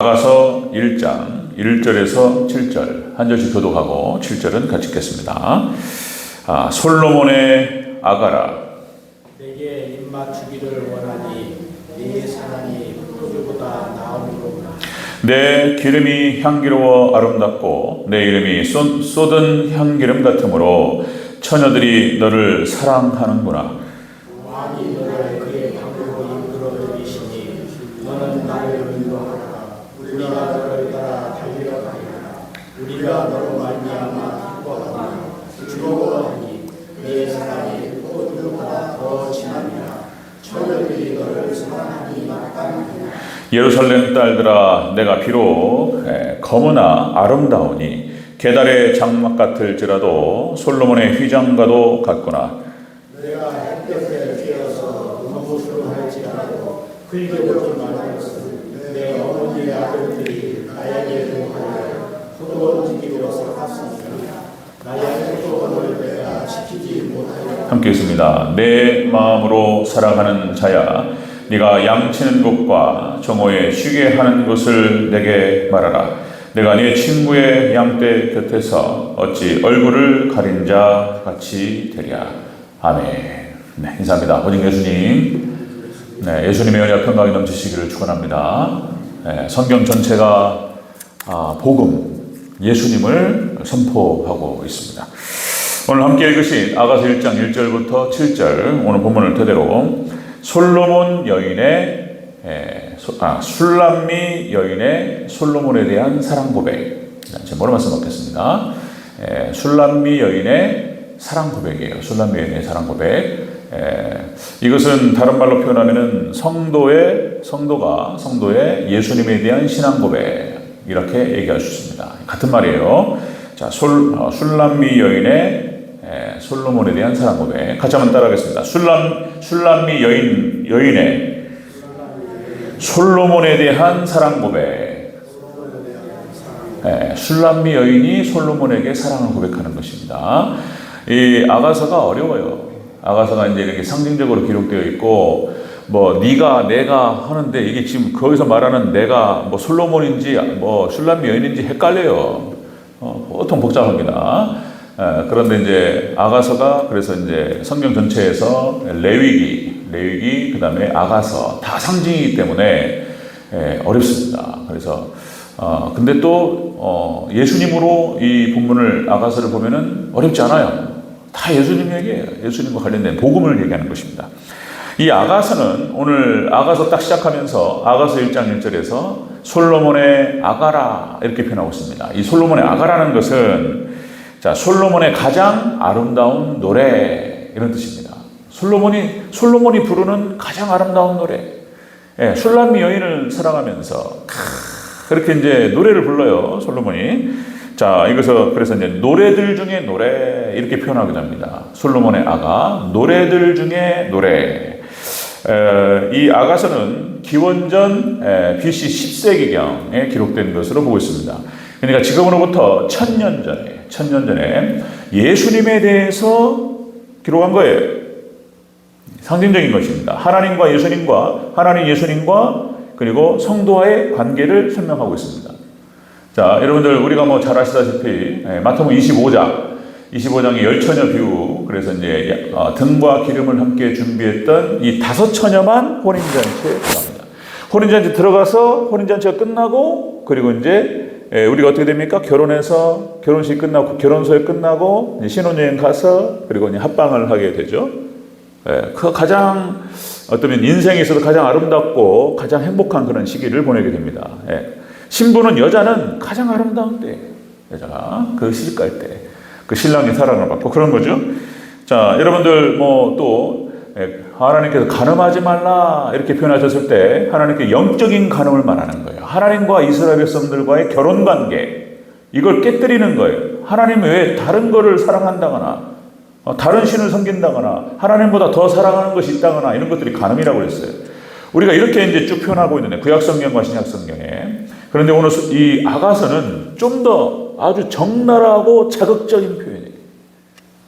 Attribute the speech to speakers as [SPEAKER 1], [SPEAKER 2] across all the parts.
[SPEAKER 1] 아가서 1장 1절에서 7절 한 절씩 교독하고 7절은 같이 읽겠습니다. 솔로몬의 아가라.
[SPEAKER 2] 내게 입맞추기를 원하니 네 사랑이 포도주보다 나음이로구나.
[SPEAKER 1] 내 기름이 향기로워 아름답고 내 이름이 쏟은 향기름 같으므로 처녀들이 너를 사랑하는구나.
[SPEAKER 2] 왕이 너를 그의 방으로 이끌어 들이시니 너는 나를 인도하라. 우리가 너를 따라 달려가리라. 우리가 너로 말미암아 기뻐하리라. 즐거워하니 내 사랑이 포도주보다 더 진함이라. 처녀들이 너를 사랑하니 마땅하니라.
[SPEAKER 1] 예루살렘 딸들아, 내가 비록 검으나 아름다우니 계달의 장막 같을지라도 솔로몬의 휘장과도 같구나.
[SPEAKER 2] 내가 햇볕에 쬐어서 무엇으로 할지라도 흘겨보지 말았으니 내 어머니의 아들들이 나에게 동하여 포도원지기로 삼았으니라. 나의 포도원을 내가 지키지 못하여.
[SPEAKER 1] 함께 있습니다. 내 마음으로 사랑하는 자야, 네가 양치는 곳과 정오에 쉬게 하는 곳을 내게 말하라. 내가 네 친구의 양떼 곁에서 어찌 얼굴을 가린 자 같이 되랴. 아멘. 네, 인사합니다. 오직 예수님. 네, 예수님의 은혜와 평강이 넘치시기를 축원합니다. 네, 성경 전체가 복음, 예수님을 선포하고 있습니다. 오늘 함께 읽으신 아가서 1장 1절부터 7절 오늘 본문을 토대로 솔로몬 여인의 술람미 여인의 솔로몬에 대한 사랑 고백. 제가 뭐로 말씀 드리겠습니다. 술람미 여인의 사랑 고백이에요. 술람미 여인의 사랑 고백. 이것은 다른 말로 표현하면은 성도가 성도의 예수님에 대한 신앙 고백 이렇게 얘기할 수 있습니다. 같은 말이에요. 자, 술람미 여인의 솔로몬에 대한 사랑 고백. 같이 한번 따라하겠습니다. 술람미 여인의 솔로몬에 대한 사랑 고백. 술람미 여인이 솔로몬에게 사랑을 고백하는 것입니다. 이 아가서가 어려워요. 아가서가 이제 이렇게 상징적으로 기록되어 있고, 뭐 네가 내가 하는데 이게 지금 거기서 말하는 내가 뭐 솔로몬인지 뭐 술람미 여인인지 헷갈려요. 보통 복잡합니다. 그런데 이제 아가서가 그래서 이제 성경 전체에서 레위기 그다음에 아가서 다 상징이기 때문에 어렵습니다. 그래서 근데 또 예수님으로 이 본문을 아가서를 보면은 어렵지 않아요. 다 예수님 얘기예요. 예수님과 관련된 복음을 얘기하는 것입니다. 이 아가서는 오늘 아가서 딱 시작하면서 아가서 1장 1절에서 솔로몬의 아가라 이렇게 표현하고 있습니다. 이 솔로몬의 아가라는 것은 자, 솔로몬의 가장 아름다운 노래 이런 뜻입니다. 솔로몬이 부르는 가장 아름다운 노래. 술람미 여인을 사랑하면서 그렇게 이제 노래를 불러요. 솔로몬이. 자, 그래서 이제 노래들 중에 노래 이렇게 표현하기도 합니다. 솔로몬의 아가, 노래들 중에 노래. 이 아가서는 기원전 BC 10세기경에 기록된 것으로 보고 있습니다. 그러니까 지금으로부터 1000년 전에 예수님에 대해서 기록한 거예요. 상징적인 것입니다. 하나님 예수님과 그리고 성도와의 관계를 설명하고 있습니다. 자, 여러분들 우리가 뭐 잘 아시다시피 마태복음 25장의 열처녀 비유, 그래서 이제 등과 기름을 함께 준비했던 이 5처녀만 혼인잔치에 들어갑니다. 혼인잔치 들어가서 혼인잔치가 끝나고 그리고 이제 우리가 어떻게 됩니까? 결혼해서 결혼식 끝나고 결혼소에 끝나고 신혼여행 가서 그리고 이제 합방을 하게 되죠. 그 가장 어쩌면 인생에 있어서 가장 아름답고 가장 행복한 그런 시기를 보내게 됩니다. 신부는 여자는 가장 아름다운 때, 여자가 그 시집갈 때, 그 신랑의 사랑을 받고 그런 거죠. 자, 여러분들 또 하나님께서 간음하지 말라 이렇게 표현하셨을 때 하나님께 영적인 간음을 말하는 거예요. 하나님과 이스라엘 백성들과의 결혼 관계 이걸 깨뜨리는 거예요. 하나님 외에 다른 거를 사랑한다거나 다른 신을 섬긴다거나 하나님보다 더 사랑하는 것이 있다거나 이런 것들이 간음이라고 했어요. 우리가 이렇게 이제 쭉 표현하고 있는데 구약성경과 신약성경에. 그런데 오늘 이 아가서는 좀 더 아주 적나라하고 자극적인 표현이에요.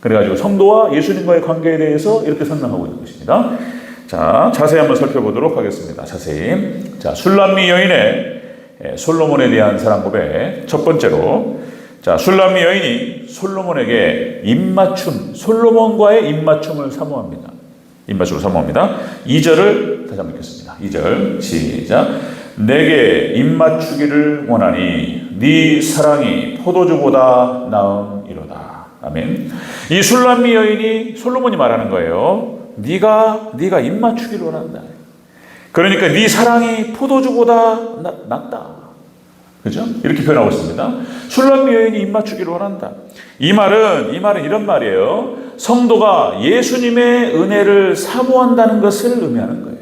[SPEAKER 1] 그래가지고 성도와 예수님과의 관계에 대해서 이렇게 설명하고 있는 것입니다. 자, 자세히 한번 살펴보도록 하겠습니다. 자세히. 자, 술람미 여인의 솔로몬에 대한 사랑 고백. 첫 번째로, 자, 슐람미 여인이 솔로몬에게 입맞춤, 솔로몬과의 입맞춤을 사모합니다. 입맞춤을 사모합니다. 2절을 다시 한번 읽겠습니다. 2절 시작. 내게 입맞추기를 원하니 네 사랑이 포도주보다 나음이로다. 아멘. 이 슐람미 여인이 솔로몬이 말하는 거예요. 네가 입맞추기를 원한다. 그러니까 네 사랑이 포도주보다 낫다. 그죠? 이렇게 표현하고 있습니다. 슐람미 여인이 입맞추기를 원한다. 이 말은 이런 말이에요. 성도가 예수님의 은혜를 사모한다는 것을 의미하는 거예요.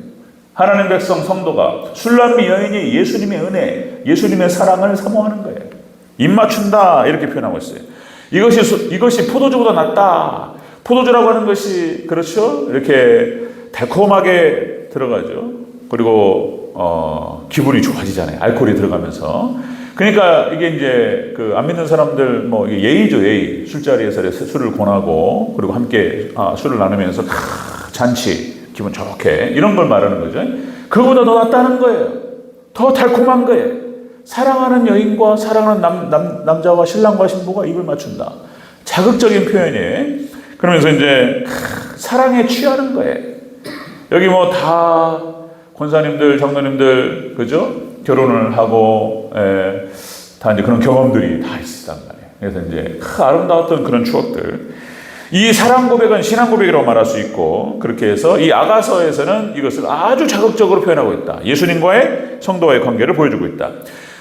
[SPEAKER 1] 하나님 백성 성도가 슐람미 여인이 예수님의 은혜, 예수님의 사랑을 사모하는 거예요. 입맞춘다 이렇게 표현하고 있어요. 이것이 포도주보다 낫다. 포도주라고 하는 것이 그렇죠? 이렇게 달콤하게 들어가죠. 그리고 기분이 좋아지잖아요. 알코올이 들어가면서. 그러니까 이게 이제 그 안 믿는 사람들 뭐 이게 예의죠, 예의. 술자리에서 술을 권하고 그리고 함께 술을 나누면서 잔치, 기분 좋게 이런 걸 말하는 거죠. 그거보다 더 낫다는 거예요. 더 달콤한 거예요. 사랑하는 여인과 사랑하는 남자와 신랑과 신부가 입을 맞춘다. 자극적인 표현이에요. 그러면서 이제 사랑에 취하는 거예요. 여기 뭐 다 권사님들, 장로님들, 그죠? 결혼을 하고, 다 이제 그런 경험들이 다 있었단 말이에요. 그래서 이제 아름다웠던 그런 추억들. 이 사랑 고백은 신앙 고백이라고 말할 수 있고, 그렇게 해서 이 아가서에서는 이것을 아주 자극적으로 표현하고 있다. 예수님과의 성도와의 관계를 보여주고 있다.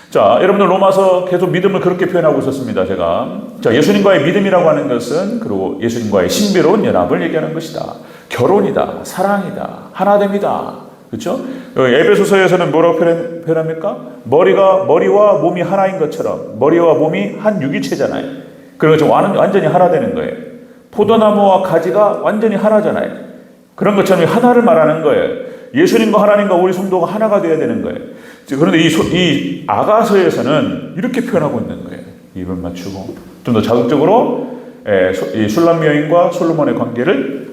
[SPEAKER 1] 자, 여러분들 로마서 계속 믿음을 그렇게 표현하고 있었습니다, 제가. 자, 예수님과의 믿음이라고 하는 것은, 그리고 예수님과의 신비로운 연합을 얘기하는 것이다. 결혼이다. 사랑이다. 하나됨이다. 그렇죠? 에베소서에서는 뭐라고 표현합니까? 머리와 몸이 하나인 것처럼 머리와 몸이 한 유기체잖아요. 그래서 완전히 하나 되는 거예요. 포도나무와 가지가 완전히 하나잖아요. 그런 것처럼 하나를 말하는 거예요. 예수님과 하나님과 우리 성도가 하나가 되어야 되는 거예요. 그런데 이 아가서에서는 이렇게 표현하고 있는 거예요. 입을 맞추고 좀 더 자극적으로 이 슐람미 여인과 솔로몬의 관계를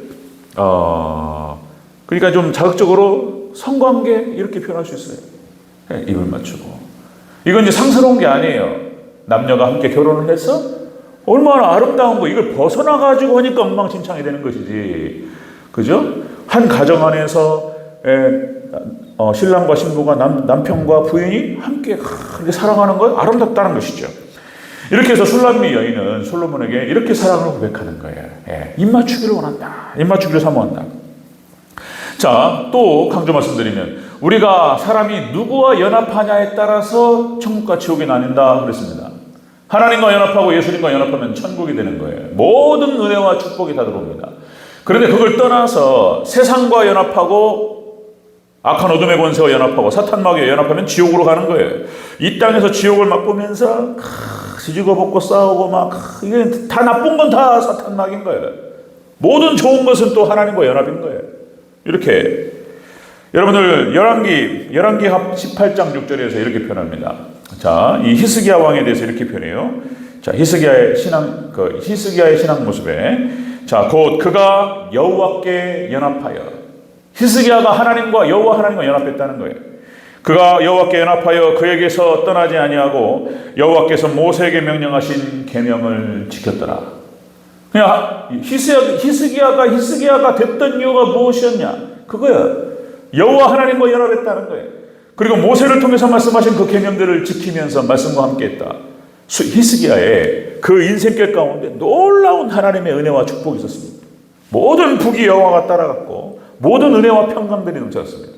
[SPEAKER 1] 그러니까 좀 자극적으로 성관계 이렇게 표현할 수 있어요. 입을 맞추고. 이건 이제 상스러운 게 아니에요. 남녀가 함께 결혼을 해서 얼마나 아름다운 거 이걸 벗어나가지고 하니까 엉망진창이 되는 것이지. 그죠? 한 가정 안에서 신랑과 신부가 남편과 부인이 함께 그렇게 사랑하는 건 아름답다는 것이죠. 이렇게 해서 슐람미 여인은 솔로몬에게 이렇게 사랑을 고백하는 거예요. 입맞추기를 원한다. 입맞추기를 사모한다. 자, 또 강조 말씀드리면 우리가 사람이 누구와 연합하냐에 따라서 천국과 지옥이 나뉜다 그랬습니다. 하나님과 연합하고 예수님과 연합하면 천국이 되는 거예요. 모든 은혜와 축복이 다 들어옵니다. 그런데 그걸 떠나서 세상과 연합하고 악한 어둠의 권세와 연합하고 사탄 마귀와 연합하면 지옥으로 가는 거예요. 이 땅에서 지옥을 맛보면서 뒤지고 벗고 싸우고 이게 다 나쁜 건 다 사탄 마귀인 거예요. 모든 좋은 것은 또 하나님과 연합인 거예요. 이렇게 여러분들 열왕기 18장 6절에서 이렇게 표현합니다. 자, 이 히스기야 왕에 대해서 이렇게 표현해요. 자, 히스기야의 신앙 모습에 자, 곧 그가 여호와께 연합하여 히스기야가 여호와 하나님과 연합했다는 거예요. 그가 여호와께 연합하여 그에게서 떠나지 아니하고 여호와께서 모세에게 명령하신 계명을 지켰더라. 그냥 히스기야가 됐던 이유가 무엇이었냐? 그거야. 여호와 하나님과 연합했다는 거예요. 그리고 모세를 통해서 말씀하신 그 계명들을 지키면서 말씀과 함께했다. 히스기야의 그 인생길 가운데 놀라운 하나님의 은혜와 축복이 있었습니다. 모든 북이 여호와가 따라갔고 모든 은혜와 평강들이 넘쳤습니다.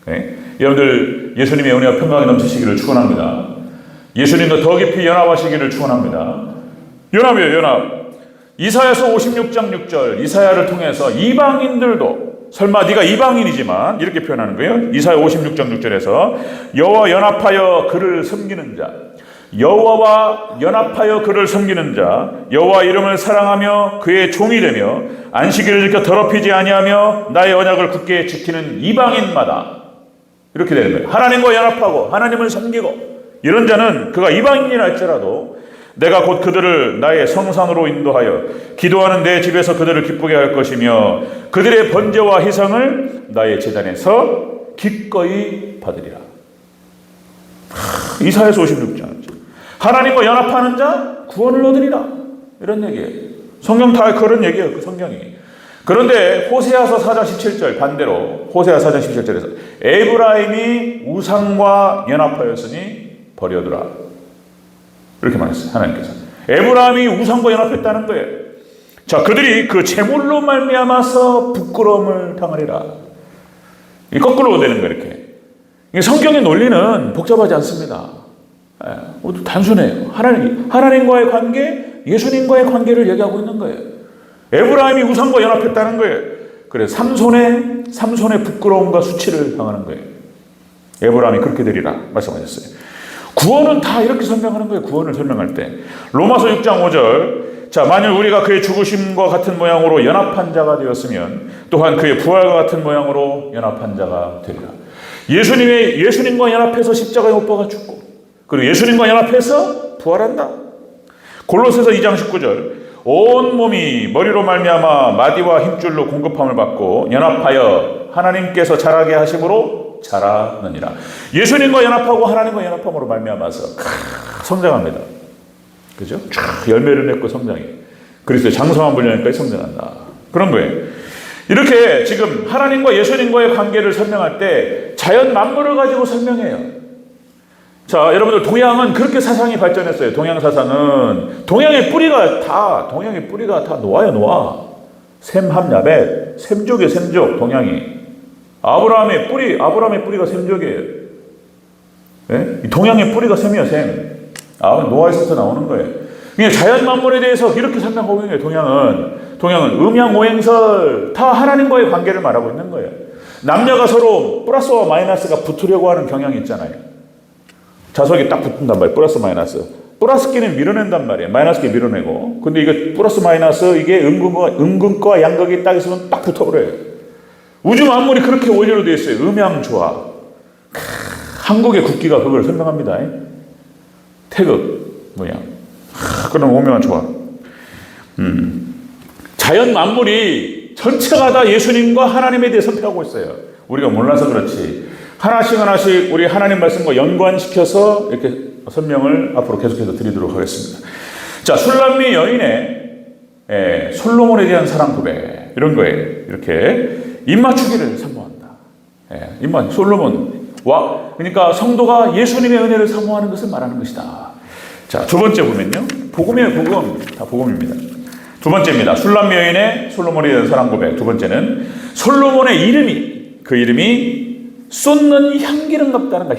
[SPEAKER 1] 네? 여러분들 예수님의 은혜와 평강이 넘치시기를 축원합니다. 예수님도 더 깊이 연합하시기를 축원합니다. 연합이에요, 연합. 이사야서 56장 6절 이사야를 통해서 이방인들도 설마 네가 이방인이지만 이렇게 표현하는 거예요. 이사야 56장 6절에서 여호와 연합하여 그를 섬기는 자 여호와와 연합하여 그를 섬기는 자 여호와 이름을 사랑하며 그의 종이 되며 안식일을 지켜 더럽히지 아니하며 나의 언약을 굳게 지키는 이방인마다 이렇게 되는 거예요. 하나님과 연합하고 하나님을 섬기고 이런 자는 그가 이방인이라 할지라도 내가 곧 그들을 나의 성산으로 인도하여 기도하는 내 집에서 그들을 기쁘게 할 것이며 그들의 번제와 희생을 나의 제단에서 기꺼이 받으리라. 이사야서 56장. 하나님과 연합하는 자 구원을 얻으리라. 이런 얘기예요. 성경 다 그런 얘기예요. 그 성경이. 그런데 호세아서 4장 17절 반대로 호세아 4장 17절에서 에브라임이 우상과 연합하였으니 버려두라. 이렇게 말했어요. 하나님께서. 에브라임이 우상과 연합했다는 거예요. 자, 그들이 그 제물로 말미암아서 부끄러움을 당하리라. 이 거꾸로 되는 거예요. 이렇게. 성경의 논리는 복잡하지 않습니다. 모두 단순해요. 하나님과의 관계, 예수님과의 관계를 얘기하고 있는 거예요. 에브라임이 우상과 연합했다는 거예요. 그래 삼손의 부끄러움과 수치를 당하는 거예요. 에브라임이 그렇게 되리라 말씀하셨어요. 구원은 다 이렇게 설명하는 거예요. 구원을 설명할 때 로마서 6장 5절. 자, 만일 우리가 그의 죽으심과 같은 모양으로 연합한 자가 되었으면 또한 그의 부활과 같은 모양으로 연합한 자가 되리라. 예수님과 연합해서 십자가에 못 박아 죽고 그리고 예수님과 연합해서 부활한다. 골로새서 2장 19절. 온 몸이 머리로 말미암아 마디와 힘줄로 공급함을 받고 연합하여 하나님께서 자라게 하심으로 자라느니라. 예수님과 연합하고 하나님과 연합함으로 말미암아서 성장합니다. 그죠? 쫙 열매를 맺고 성장해. 그리스도의 장성한 분량까지 성장한다. 그런 거예요. 이렇게 지금 하나님과 예수님과의 관계를 설명할 때 자연 만물을 가지고 설명해요. 자, 여러분들 동양은 그렇게 사상이 발전했어요. 동양 사상은 동양의 뿌리가 다 노아야, 노아. 셈, 함, 야벳, 셈족이에요. 셈족. 동양이 아브라함의 뿌리가 셈족이에요. 네? 동양의 뿌리가 셈이에요. 셈. 노아에서부터 나오는 거예요. 그러니까 자연 만물에 대해서 이렇게 설명하고 있는 거예요. 동양은 음양오행설 다 하나님과의 관계를 말하고 있는 거예요. 남녀가 서로 플러스와 마이너스가 붙으려고 하는 경향이 있잖아요. 자석이 딱 붙는단 말이에요. 플러스 마이너스. 플러스끼는 밀어낸단 말이에요. 마이너스끼 밀어내고. 근데 이게 플러스 마이너스 이게 음극과 양극이 딱 있으면 딱 붙어버려요. 우주 만물이 그렇게 원리로 되어 있어요. 음양조화. 한국의 국기가 그걸 설명합니다. 태극 모양. 그런 오묘한 조화. 자연 만물이 전체가 다 예수님과 하나님에 대해 선택하고 있어요. 우리가 몰라서 그렇지. 하나씩 우리 하나님 말씀과 연관시켜서 이렇게 설명을 앞으로 계속해서 드리도록 하겠습니다. 자, 슐람미 여인의 솔로몬에 대한 사랑 고백 이런 거예요. 이렇게 입맞추기를 사모한다. 솔로몬과 그러니까 성도가 예수님의 은혜를 사모하는 것을 말하는 것이다. 자, 두 번째 보면요. 복음이에요. 복음. 다 복음입니다. 두 번째입니다. 슐람미 여인의 솔로몬에 대한 사랑 고백. 두 번째는 솔로몬의 이름이 쏟는 향기름 같다는 거야.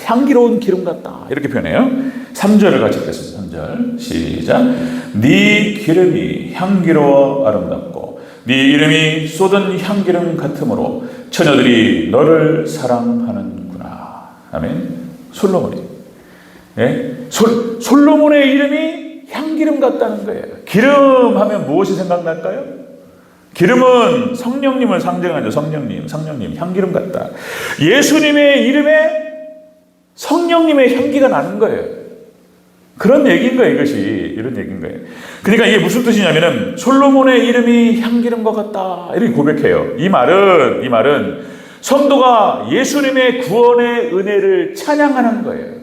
[SPEAKER 1] 향기로운 기름 같다. 이렇게 표현해요. 3절을 같이 읽겠습니다. 3절 시작. 네 기름이 향기로워 아름답고 네 이름이 쏟은 향기름 같으므로 처녀들이 너를 사랑하는구나. 아멘. 솔로몬이. 솔로몬의 이름이 향기름 같다는 거예요. 기름 하면 무엇이 생각날까요? 기름은 성령님을 상징하죠. 성령님, 향기름 같다. 예수님의 이름에 성령님의 향기가 나는 거예요. 그런 얘기인 거예요. 이런 얘기인 거예요. 그러니까 이게 무슨 뜻이냐면은 솔로몬의 이름이 향기름과 같다. 이렇게 고백해요. 이 말은 성도가 예수님의 구원의 은혜를 찬양하는 거예요.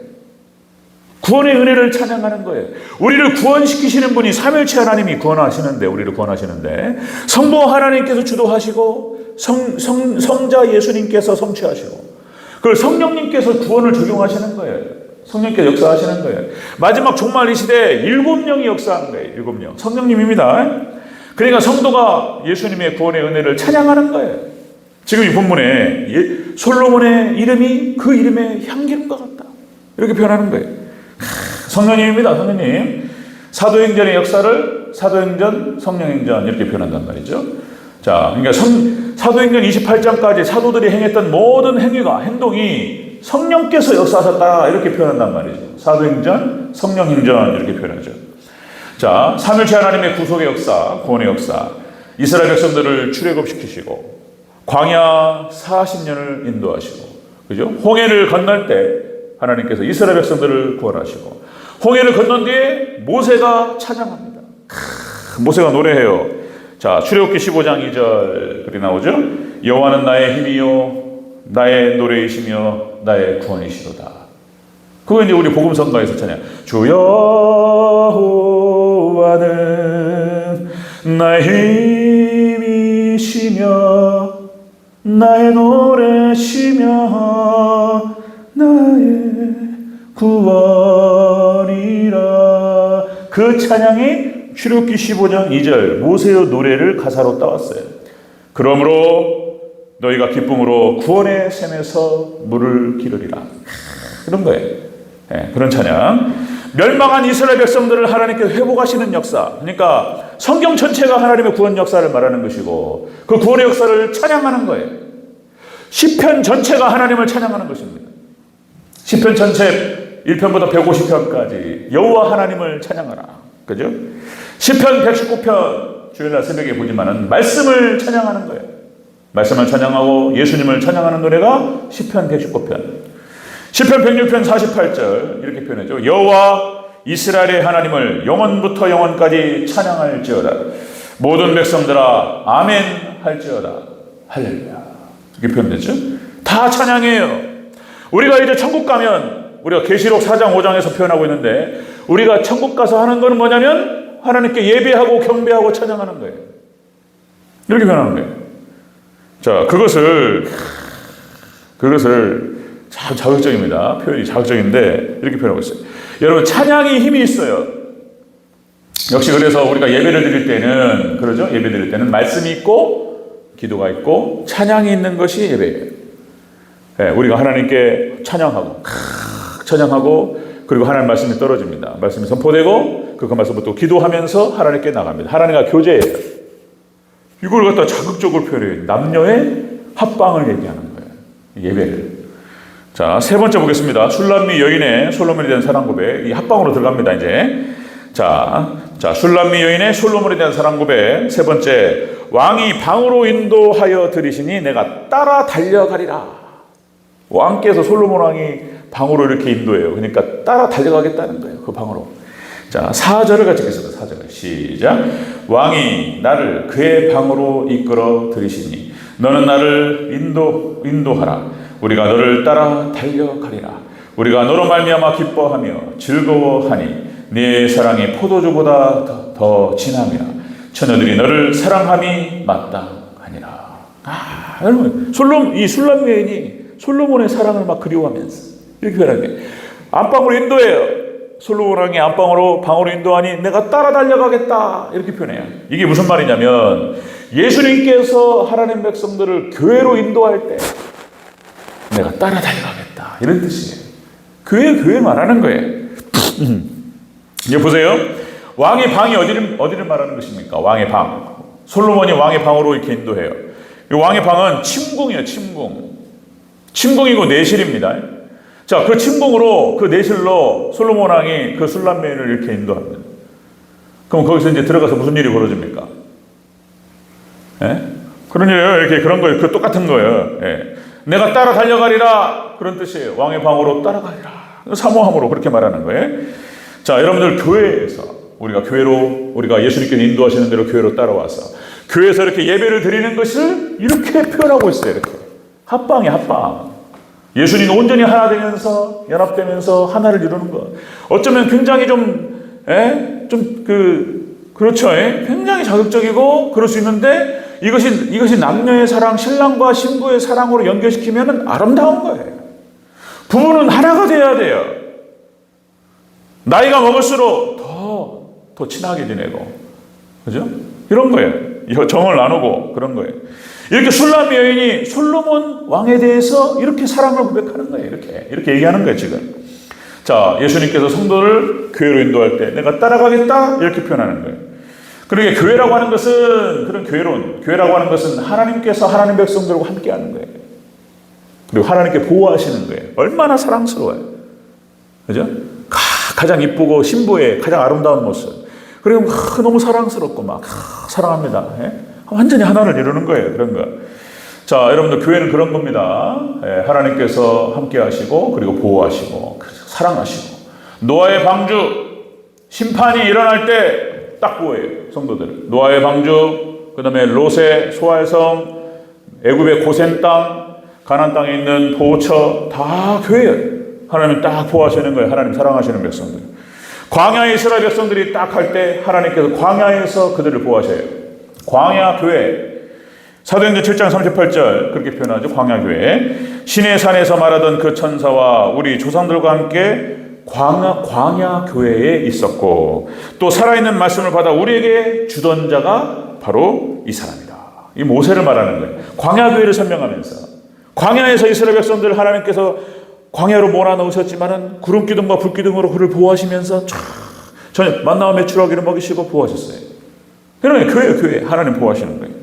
[SPEAKER 1] 구원의 은혜를 찬양하는 거예요. 우리를 구원시키시는 분이 삼위일체 하나님이 우리를 구원하시는데 성부 하나님께서 주도하시고 성자 예수님께서 성취하시고 그걸 성령님께서 구원을 적용하시는 거예요. 성령님께서 역사하시는 거예요. 마지막 종말 이 시대에 7명이 역사하는 거예요. 7명. 성령님입니다. 그러니까 성도가 예수님의 구원의 은혜를 찬양하는 거예요. 지금 이 본문에 솔로몬의 이름이 그 이름의 향기름과 같다. 이렇게 표현하는 거예요. 성령님입니다. 성령님. 사도행전의 역사를 사도행전, 성령행전 이렇게 표현한단 말이죠. 자, 그러니까 사도행전 28장까지 사도들이 행했던 모든 행동이 성령께서 역사하셨다 이렇게 표현한단 말이죠. 사도행전, 성령행전 이렇게 표현하죠. 자, 삼위일체 하나님의 구속의 역사, 구원의 역사, 이스라엘 백성들을 출애굽시키시고 광야 40년을 인도하시고, 그죠? 홍해를 건널 때 하나님께서 이스라엘 백성들을 구원하시고, 홍해를 건넌 뒤에 모세가 찬양합니다. 모세가 노래해요. 자, 출애굽기 15장 2절 글이 나오죠. 여호와는 나의 힘이요 나의 노래이시며 나의 구원이시로다. 그거 이제 우리 복음성가에서 찬양. 주 여호와는 나의 힘이시며 나의 노래시며 나의 구원이라. 그 찬양이 출애굽기 15장 2절 모세의 노래를 가사로 따왔어요. 그러므로 너희가 기쁨으로 구원의 샘에서 물을 기르리라. 그런 거예요. 네, 그런 찬양. 멸망한 이스라엘 백성들을 하나님께 회복하시는 역사. 그러니까 성경 전체가 하나님의 구원 역사를 말하는 것이고 그 구원의 역사를 찬양하는 거예요. 시편 전체가 하나님을 찬양하는 것입니다. 시편 전체 1편부터 150편까지 여호와 하나님을 찬양하라. 그죠? 시편 119편 주일날 새벽에 보지만은 말씀을 찬양하는 거예요. 말씀을 찬양하고 예수님을 찬양하는 노래가 시편 119편. 시편 106편 48절 이렇게 표현했죠. 여호와 이스라엘의 하나님을 영원부터 영원까지 찬양할지어다. 모든 백성들아 아멘 할지어다. 할렐루야. 이렇게 표현됐죠. 다 찬양해요. 우리가 이제 천국 가면 우리가 계시록 4장 5장에서 표현하고 있는데 우리가 천국 가서 하는 것은 뭐냐면 하나님께 예배하고 경배하고 찬양하는 거예요. 이렇게 표현하는 거예요. 자, 그것을 참 자극적입니다. 표현이 자극적인데 이렇게 표현하고 있어요. 여러분, 찬양이 힘이 있어요. 역시 그래서 우리가 예배를 드릴 때는 그러죠. 예배 드릴 때는 말씀이 있고 기도가 있고 찬양이 있는 것이 예배예요. 네, 우리가 하나님께 찬양하고 그리고 하나님 말씀이 떨어집니다. 말씀이 선포되고 그 말씀부터 기도하면서 하나님께 나갑니다. 하나님과 교제예요. 이걸 갖다 자극적으로 표현해요. 남녀의 합방을 얘기하는 거예요. 예배를. 자, 세 번째 보겠습니다. 술람미 여인의 솔로몬에 대한 사랑 고백. 이 합방으로 들어갑니다, 이제. 자, 술람미 여인의 솔로몬에 대한 사랑 고백. 세 번째, 왕이 방으로 인도하여 들이시니 내가 따라 달려가리라. 왕께서 솔로몬 왕이 방으로 이렇게 인도해요. 그러니까 따라 달려가겠다는 거예요. 그 방으로. 자, 4절을 같이 읽겠습니다. 4절 시작. 왕이 나를 그의 방으로 이끌어 들이시니 너는 나를 인도하라. 우리가 너를 따라 달려가리라. 우리가 너로 말미암아 기뻐하며 즐거워하니 네 사랑이 포도주보다 더 진함이라. 처녀들이 너를 사랑함이 마땅하니라. 여러분, 이 술람 여인이 솔로몬의 사랑을 막 그리워하면서 이렇게 표현하는 거예요. 안방으로 인도해요. 솔로몬 왕이 안방으로 방으로 인도하니 내가 따라 달려가겠다. 이렇게 표현해요. 이게 무슨 말이냐면 예수님께서 하나님 백성들을 교회로 인도할 때 내가 따라 달려가겠다. 이런 뜻이에요. 교회 말하는 거예요. 이제 보세요. 왕의 방이 어디를 말하는 것입니까? 왕의 방. 솔로몬이 왕의 방으로 이렇게 인도해요. 이 왕의 방은 침궁이에요. 침궁이고 내실입니다. 자, 그 침궁으로 그 내실로 솔로몬 왕이 그 술람 여인을 이렇게 인도합니다. 그럼 거기서 이제 들어가서 무슨 일이 벌어집니까? 예? 그런 일이에요. 이렇게 그런 거예요. 그 똑같은 거예요. 예. 내가 따라 달려가리라. 그런 뜻이에요. 왕의 방으로 따라가리라. 사모함으로 그렇게 말하는 거예요. 자, 여러분들 교회에서 우리가 예수님께서 인도하시는 대로 교회로 따라와서 교회에서 이렇게 예배를 드리는 것을 이렇게 표현하고 있어요. 이렇게. 합방이 합방. 예수님 온전히 하나 되면서 연합되면서 하나를 이루는 것. 어쩌면 굉장히 그렇죠. 굉장히 자극적이고 그럴 수 있는데 이것이 남녀의 사랑, 신랑과 신부의 사랑으로 연결시키면 아름다운 거예요. 부부는 하나가 돼야 돼요. 나이가 먹을수록 더 친하게 지내고, 그죠? 이런 거예요. 정을 나누고 그런 거예요. 이렇게 술람 여인이 솔로몬 왕에 대해서 이렇게 사랑을 고백하는 거예요. 이렇게 얘기하는 거예요, 지금. 자, 예수님께서 성도를 교회로 인도할 때 내가 따라가겠다 이렇게 표현하는 거예요. 그러게 교회라고 하는 것은 그런 교회라고 하는 것은 하나님께서 하나님 백성들과 함께하는 거예요. 그리고 하나님께 보호하시는 거예요. 얼마나 사랑스러워요, 그죠? 가장 이쁘고 신부의 가장 아름다운 모습. 그리고 너무 사랑스럽고 막 사랑합니다. 완전히 하나를 이루는 거예요. 그런 거. 자, 여러분들 교회는 그런 겁니다. 하나님께서 함께하시고 그리고 보호하시고 사랑하시고 노아의 방주 심판이 일어날 때 딱 구해요. 성도들을. 노아의 방주, 그 다음에 롯의 소알성, 애굽의 고센 땅, 가나안 땅에 있는 보호처 다 교회예요. 하나님 딱 보호하시는 거예요. 하나님 사랑하시는 백성들. 광야의 이스라엘 백성들이 딱 할 때 하나님께서 광야에서 그들을 보호하셔요. 광야 교회. 사도행전 7장 38절 그렇게 표현하죠. 광야 교회. 시내 산에서 말하던 그 천사와 우리 조상들과 함께 광야 교회에 있었고 또 살아있는 말씀을 받아 우리에게 주던 자가 바로 이 사람이다. 이 모세를 말하는 거예요. 광야 교회를 설명하면서 광야에서 이스라엘 백성들 하나님께서 광야로 몰아넣으셨지만은 구름 기둥과 불 기둥으로 그를 보호하시면서 저녁 만나와 메추라기를 먹이시고 보호하셨어요. 그러면 교회 하나님 보호하시는 거예요.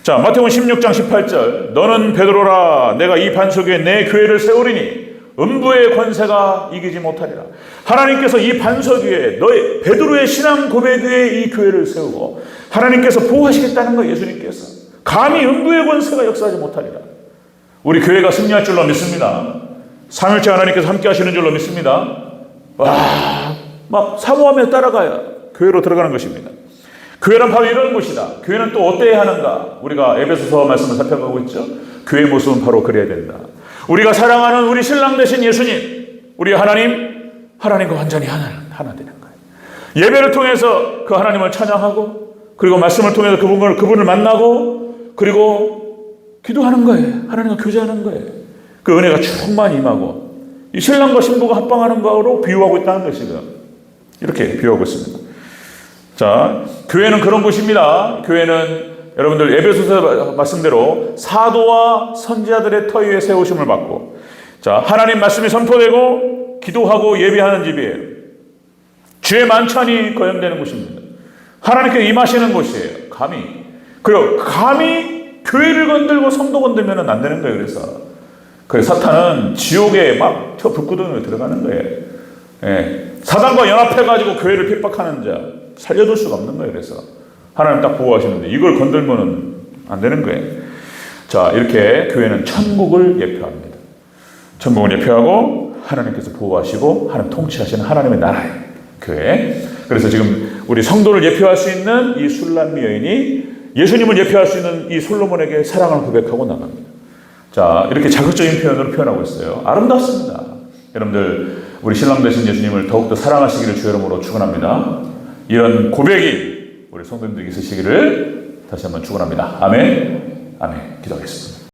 [SPEAKER 1] 자, 마태복음 16장 18절 너는 베드로라 내가 이 반석 위에 내 교회를 세우리니 음부의 권세가 이기지 못하리라. 하나님께서 이 반석 위에 너의 베드로의 신앙 고백 위에 이 교회를 세우고 하나님께서 보호하시겠다는 거예요. 예수님께서 감히 음부의 권세가 역사하지 못하리라. 우리 교회가 승리할 줄로 믿습니다. 삼일째 하나님께서 함께 하시는 줄로 믿습니다. 막 사모하며 따라가야 교회로 들어가는 것입니다. 교회는 바로 이런 곳이다. 교회는 또 어때야 하는가? 우리가 에베소서 말씀을 살펴보고 있죠. 교회의 모습은 바로 그래야 된다. 우리가 사랑하는 우리 신랑 되신 예수님, 우리 하나님과 완전히 하나 되는 거예요. 예배를 통해서 그 하나님을 찬양하고 그리고 말씀을 통해서 그분을 만나고 그리고 기도하는 거예요. 하나님과 교제하는 거예요. 그 은혜가 충만히 임하고 이 신랑과 신부가 합방하는 거로 비유하고 있다는 것이죠. 이렇게 비유하고 있습니다. 자, 교회는 그런 곳입니다. 교회는 여러분들 에베소서 말씀대로 사도와 선지자들의 터 위에 세우심을 받고 자, 하나님 말씀이 선포되고 기도하고 예배하는 집이에요. 주의 만찬이 거행되는 곳입니다. 하나님께 임하시는 곳이에요. 그리고 감히 교회를 건들고 성도 건들면 안 되는 거예요. 그래서 사탄은 지옥에 막 저 불구덩이로 들어가는 거예요. 예. 사단과 연합해가지고 교회를 핍박하는 자 살려둘 수가 없는 거예요. 그래서 하나님 딱 보호하시는데 이걸 건들면 안 되는 거예요. 자, 이렇게 교회는 천국을 예표합니다. 천국을 예표하고 하나님께서 보호하시고 하나님 통치하시는 하나님의 나라예요. 교회. 그래서 지금 우리 성도를 예표할 수 있는 이 술람미 여인이 예수님을 예표할 수 있는 이 솔로몬에게 사랑을 고백하고 나갑니다. 자, 이렇게 자극적인 표현으로 표현하고 있어요. 아름답습니다. 여러분들 우리 신랑 되신 예수님을 더욱더 사랑하시기를 주 이름으로 축원합니다. 이런 고백이 우리 성도님들에게 있으시기를 다시 한번 축원합니다. 아멘. 기도하겠습니다.